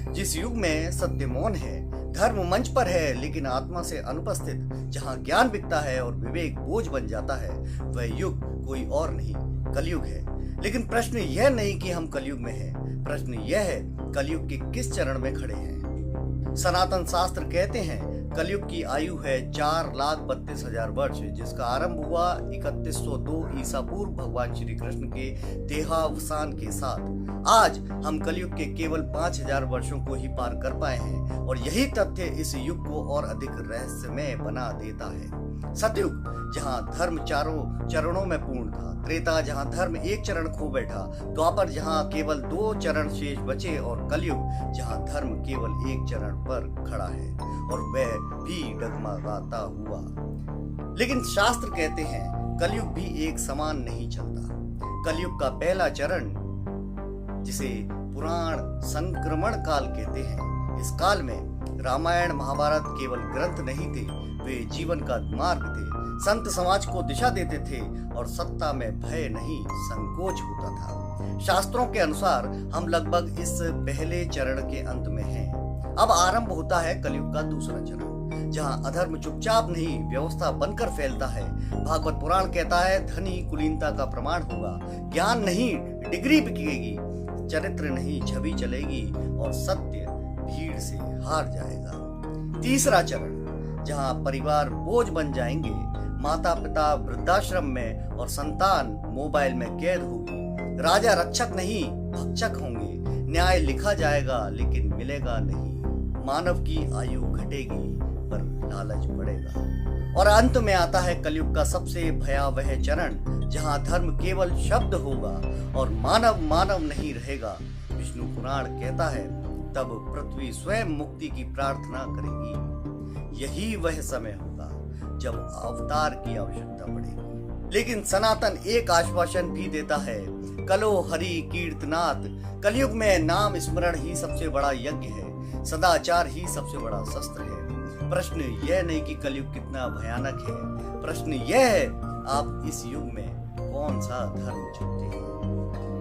जिस युग में सत्य मौन है, धर्म मंच पर है लेकिन आत्मा से अनुपस्थित, जहाँ ज्ञान बिकता है और विवेक बोझ बन जाता है, वह युग कोई और नहीं, कलयुग है। लेकिन प्रश्न यह नहीं कि हम कलयुग में हैं, प्रश्न यह है कलयुग के किस चरण में खड़े हैं। सनातन शास्त्र कहते हैं कलयुग की आयु है 4,32,000 वर्ष, जिसका आरंभ हुआ 3102 ईसा पूर्व भगवान श्री कृष्ण के देहावसान के साथ। आज हम कलयुग के केवल 5,000 वर्षों को ही पार कर पाए हैं और यही तथ्य इस युग को और अधिक रहस्यमय बना देता है। सतयुग जहाँ धर्म चारों चरणों में पूर्ण था, त्रेता जहाँ धर्म एक चरण खो बैठा, द्वापर जहाँ केवल 2 चरण शेष बचे और कलयुग जहाँ धर्म केवल एक चरण पर खड़ा है और वह भी डगमगाता हुआ। लेकिन शास्त्र कहते हैं कलयुग भी एक समान नहीं चलता। कलयुग का पहला चरण, जिसे पुराण संक्रमण काल कहते हैं, इस काल में रामायण महाभारत केवल ग्रंथ नहीं थे, वे जीवन का मार्ग थे। संत समाज को दिशा देते थे और सत्ता में भय नहीं संकोच होता था। शास्त्रों के अनुसार हम लगभग इस पहले चरण के अंत में हैं। अब आरंभ होता है कलयुग का दूसरा चरण, जहां अधर्म चुपचाप नहीं व्यवस्था बनकर फैलता है। भागवत पुराण कहता है धनी कुलीनता का प्रमाण होगा, ज्ञान नहीं डिग्री बिकेगी, चरित्र नहीं छवि चलेगी और सत्य भीड़ से हार जाएगा। तीसरा चरण, जहां परिवार बोझ बन जाएंगे, माता पिता वृद्धाश्रम में और संतान मोबाइल में कैद होगी। राजा रक्षक नहीं भक्षक होंगे, न्याय लिखा जाएगा लेकिन मिलेगा नहीं। मानव की आयु घटेगी पर लालच बढ़ेगा। और अंत में आता है कलयुग का सबसे भयावह चरण, जहां धर्म केवल शब्द होगा और मानव मानव नहीं रहेगा। विष्णु पुराण कहता है तब पृथ्वी स्वयं मुक्ति की प्रार्थना करेगी। यही वह समय होगा जब अवतार की आवश्यकता पड़ेगी। लेकिन सनातन एक आश्वासन भी देता है, कलो हरि कीर्तनाथ। कलयुग में नाम स्मरण ही सबसे बड़ा यज्ञ है, सदाचार ही सबसे बड़ा शस्त्र है। प्रश्न यह नहीं कि कलयुग कितना भयानक है, प्रश्न यह है आप इस युग में कौन सा धर्म चुनते हैं।